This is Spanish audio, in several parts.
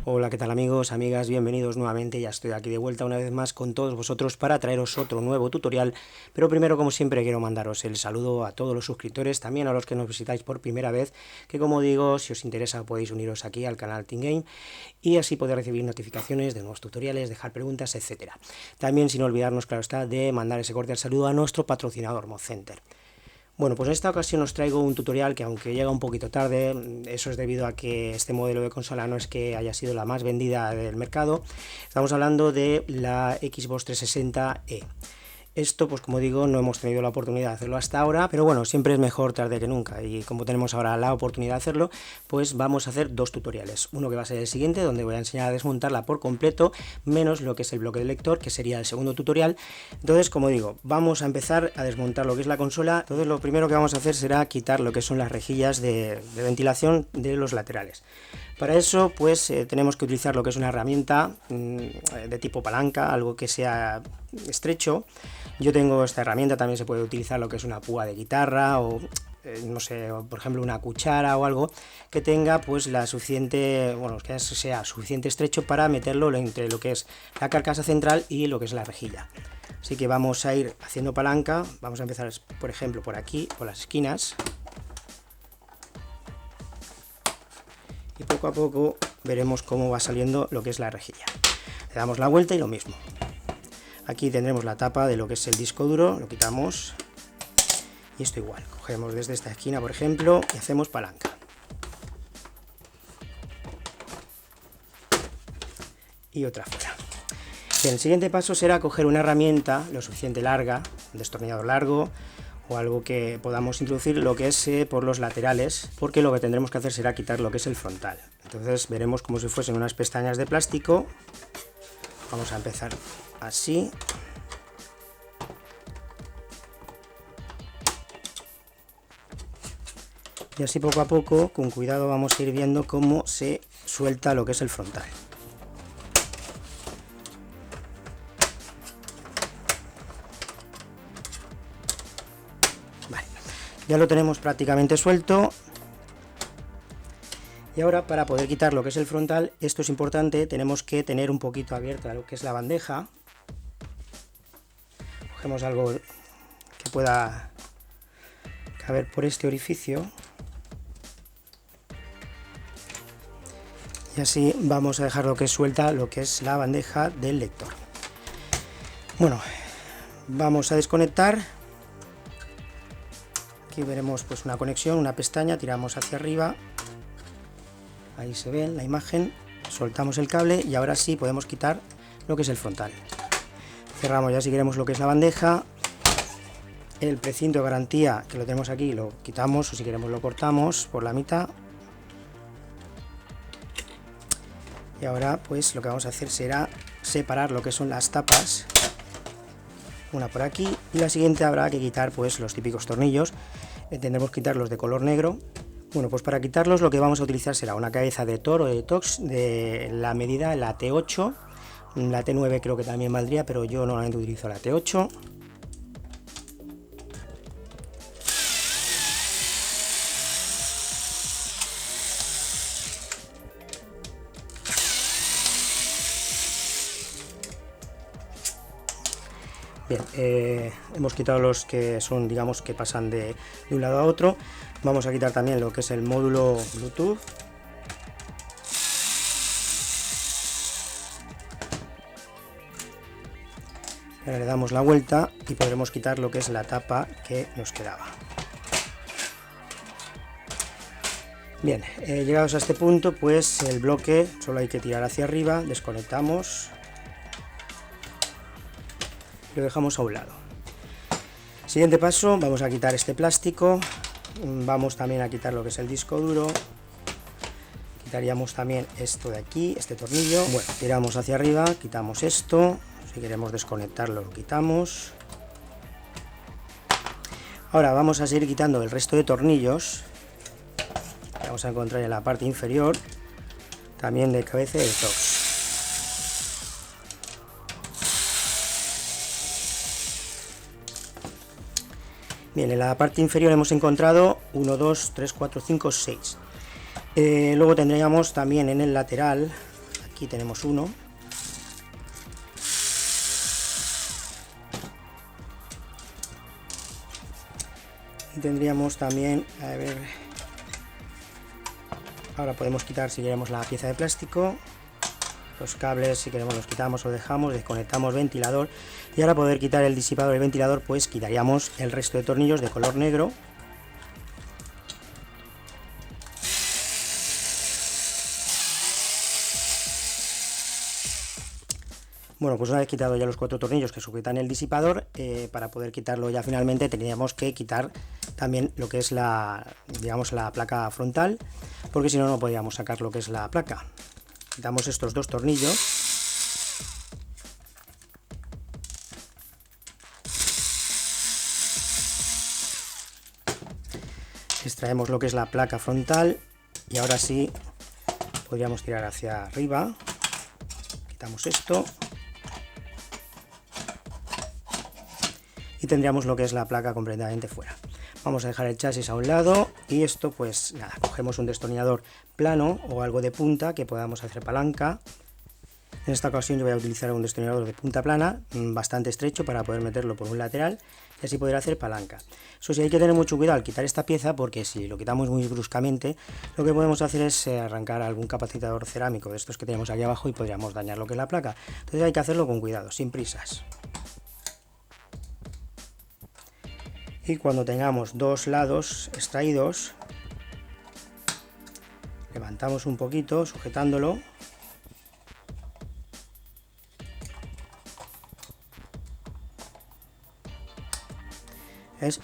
Hola, ¿qué tal amigos, amigas? Bienvenidos nuevamente, ya estoy aquí de vuelta una vez más con todos vosotros para traeros otro nuevo tutorial, pero primero, como siempre, quiero mandaros el saludo a todos los suscriptores, también a los que nos visitáis por primera vez, que como digo, si os interesa podéis uniros aquí al canal TeamGame y así poder recibir notificaciones de nuevos tutoriales, dejar preguntas, etcétera. También sin olvidarnos, claro está, de mandar ese cordial saludo a nuestro patrocinador ModCenter. Bueno, pues en esta ocasión os traigo un tutorial que, aunque llega un poquito tarde, eso es debido a que este modelo de consola no es que haya sido la más vendida del mercado. Estamos hablando de la Xbox 360e. Esto, pues como digo, no hemos tenido la oportunidad de hacerlo hasta ahora, pero bueno, siempre es mejor tarde que nunca, y como tenemos ahora la oportunidad de hacerlo, pues vamos a hacer dos tutoriales. Uno que va a ser el siguiente, donde voy a enseñar a desmontarla por completo, menos lo que es el bloque de lector, que sería el segundo tutorial. Entonces, como digo, vamos a empezar a desmontar lo que es la consola. Entonces, lo primero que vamos a hacer será quitar lo que son las rejillas de ventilación de los laterales. Para eso, pues tenemos que utilizar lo que es una herramienta de tipo palanca, algo que sea estrecho. Yo tengo esta herramienta, también se puede utilizar lo que es una púa de guitarra o no sé, por ejemplo una cuchara o algo que tenga pues la suficiente, bueno, que sea suficiente estrecho para meterlo entre lo que es la carcasa central y lo que es la rejilla. Así que vamos a ir haciendo palanca, vamos a empezar por ejemplo por aquí, por las esquinas. Y poco a poco veremos cómo va saliendo lo que es la rejilla. Le damos la vuelta y lo mismo. Aquí tendremos la tapa de lo que es el disco duro, lo quitamos. Y esto igual, cogemos desde esta esquina, por ejemplo, y hacemos palanca. Y otra fuera. Bien, el siguiente paso será coger una herramienta lo suficiente larga, un destornillador largo, o algo que podamos introducir lo que es por los laterales, porque lo que tendremos que hacer será quitar lo que es el frontal. Entonces veremos como si fuesen unas pestañas de plástico. Vamos a empezar así. Y así poco a poco, con cuidado, vamos a ir viendo cómo se suelta lo que es el frontal. Vale, ya lo tenemos prácticamente suelto. Y ahora, para poder quitar lo que es el frontal, esto es importante, tenemos que tener un poquito abierta lo que es la bandeja. Cogemos algo que pueda caber por este orificio. Y así vamos a dejar lo que es suelta, lo que es la bandeja del lector. Bueno, vamos a desconectar. Aquí veremos pues una conexión, una pestaña, tiramos hacia arriba. Ahí se ve la imagen, soltamos el cable y ahora sí podemos quitar lo que es el frontal. Cerramos ya si queremos lo que es la bandeja. El precinto de garantía que lo tenemos aquí lo quitamos, o si queremos lo cortamos por la mitad. Y ahora pues lo que vamos a hacer será separar lo que son las tapas. Una por aquí y la siguiente habrá que quitar pues los típicos tornillos. Tendremos que quitarlos de color negro. Bueno, pues para quitarlos lo que vamos a utilizar será una cabeza de toro de Tox de la medida la T8, la T9 creo que también valdría, pero yo normalmente utilizo la T8. Bien, hemos quitado los que son, digamos, que pasan de un lado a otro. Vamos a quitar también lo que es el módulo Bluetooth. Ahora le damos la vuelta y podremos quitar lo que es la tapa que nos quedaba. Bien, llegados a este punto, pues el bloque solo hay que tirar hacia arriba, desconectamos. Lo dejamos a un lado. Siguiente paso, vamos a quitar este plástico, vamos también a quitar lo que es el disco duro, quitaríamos también esto de aquí, este tornillo. Bueno, tiramos hacia arriba, quitamos esto, si queremos desconectarlo lo quitamos. Ahora vamos a seguir quitando el resto de tornillos, que vamos a encontrar en la parte inferior, también de cabeza de Tox. Bien, en la parte inferior hemos encontrado 1, 2, 3, 4, 5, 6. Luego tendríamos también en el lateral aquí tenemos uno. Y tendríamos también, a ver, ahora podemos quitar si queremos la pieza de plástico, los cables si queremos los quitamos o dejamos, desconectamos ventilador, y ahora poder quitar el disipador del ventilador, pues quitaríamos el resto de tornillos de color negro. Bueno, pues una vez quitado ya los 4 tornillos que sujetan el disipador, para poder quitarlo ya finalmente tendríamos que quitar también lo que es la, digamos, la placa frontal, porque si no, no podríamos sacar lo que es la placa. Quitamos estos 2 tornillos. Extraemos lo que es la placa frontal y ahora sí podríamos tirar hacia arriba. Quitamos esto. Y tendríamos lo que es la placa completamente fuera. Vamos a dejar el chasis a un lado y esto pues nada, cogemos un destornillador plano o algo de punta que podamos hacer palanca. En esta ocasión yo voy a utilizar un destornillador de punta plana bastante estrecho para poder meterlo por un lateral y así poder hacer palanca. Eso sí, hay que tener mucho cuidado al quitar esta pieza, porque si lo quitamos muy bruscamente, lo que podemos hacer es arrancar algún capacitador cerámico de estos que tenemos aquí abajo y podríamos dañar lo que es la placa. Entonces hay que hacerlo con cuidado, sin prisas. Y cuando tengamos 2 lados extraídos, levantamos un poquito sujetándolo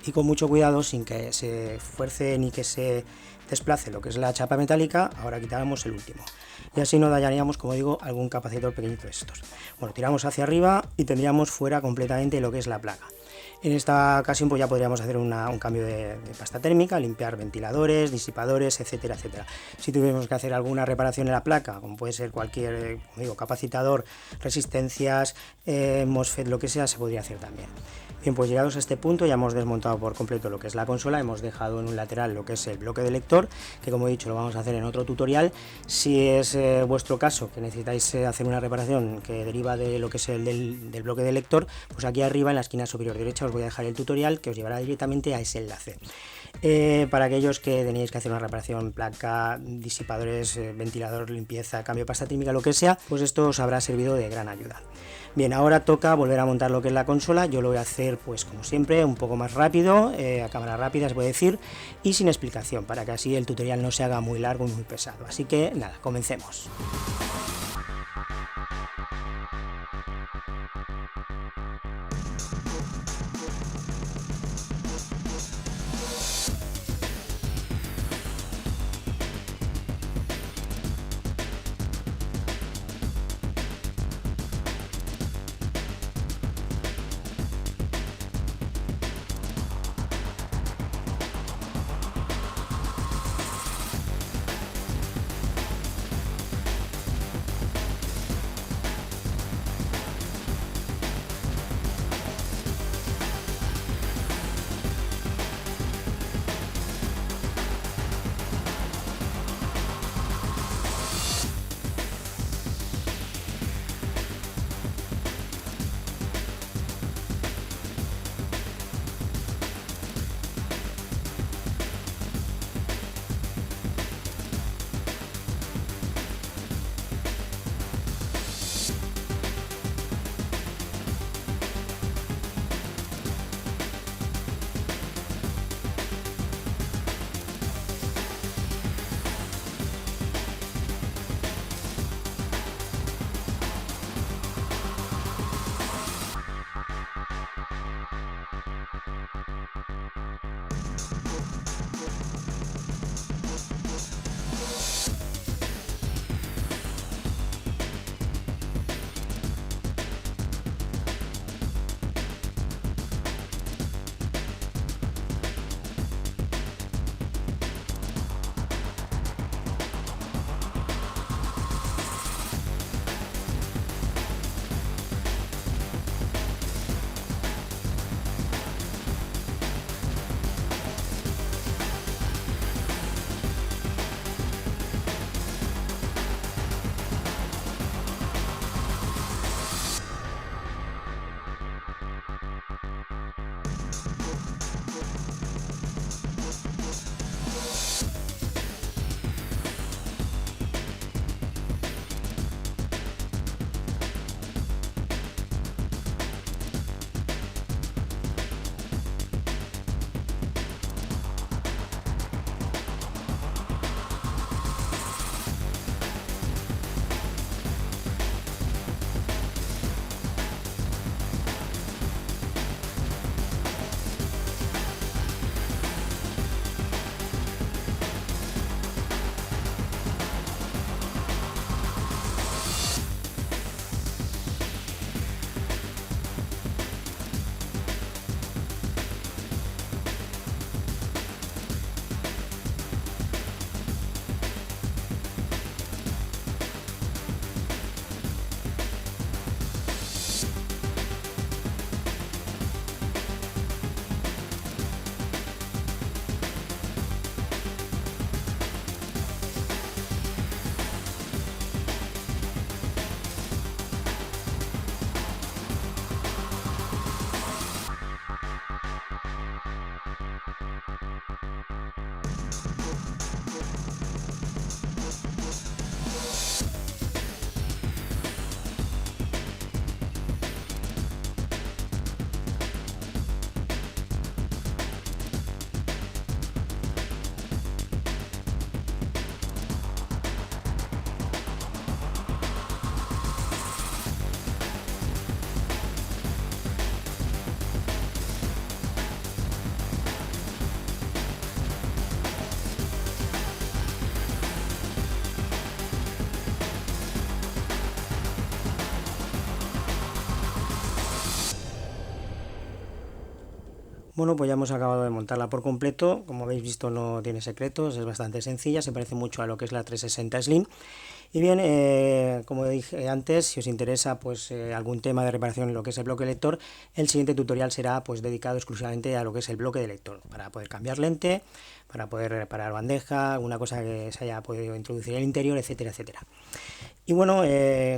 y con mucho cuidado, sin que se fuerce ni que se desplace lo que es la chapa metálica. Ahora quitamos el último y así no dañaríamos, como digo, algún capacitor pequeñito de estos. Bueno, tiramos hacia arriba y tendríamos fuera completamente lo que es la placa. En esta ocasión pues ya podríamos hacer un cambio de pasta térmica, limpiar ventiladores, disipadores, etcétera, etcétera. Si tuviéramos que hacer alguna reparación en la placa, como puede ser cualquier, como digo, capacitador, resistencias, MOSFET, lo que sea, se podría hacer también. Bien, pues llegados a este punto ya hemos desmontado por completo lo que es la consola, hemos dejado en un lateral lo que es el bloque de lector, que como he dicho lo vamos a hacer en otro tutorial. Si es vuestro caso que necesitáis hacer una reparación que deriva de lo que es el del bloque de lector, pues aquí arriba en la esquina superior derecha os voy a dejar el tutorial que os llevará directamente a ese enlace. Para aquellos que tenéis que hacer una reparación, placa, disipadores, ventilador, limpieza, cambio de pasta térmica, lo que sea, pues esto os habrá servido de gran ayuda. Bien, ahora toca volver a montar lo que es la consola. Yo lo voy a hacer pues como siempre, un poco más rápido, a cámara rápida os voy a decir, y sin explicación, para que así el tutorial no se haga muy largo y muy pesado. Así que nada, comencemos. Bueno, pues ya hemos acabado de montarla por completo. Como habéis visto, no tiene secretos, es bastante sencilla, se parece mucho a lo que es la 360 Slim. Y bien, como dije antes, si os interesa pues algún tema de reparación en lo que es el bloque lector, el siguiente tutorial será pues dedicado exclusivamente a lo que es el bloque de lector, para poder cambiar lente, para poder reparar bandeja, alguna cosa que se haya podido introducir en el interior, etcétera, etcétera. Y bueno,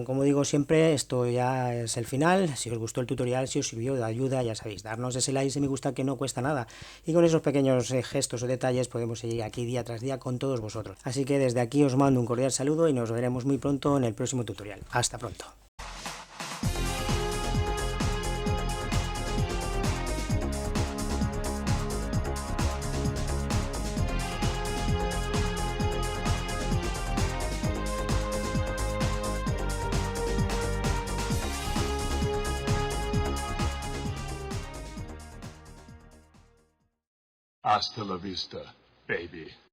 como digo siempre, esto ya es el final. Si os gustó el tutorial, si os sirvió de ayuda, ya sabéis, darnos ese like si me gusta, que no cuesta nada. Y con esos pequeños gestos o detalles podemos seguir aquí día tras día con todos vosotros. Así que desde aquí os mando un cordial saludo y nos veremos muy pronto en el próximo tutorial. Hasta pronto. Hasta la vista, baby.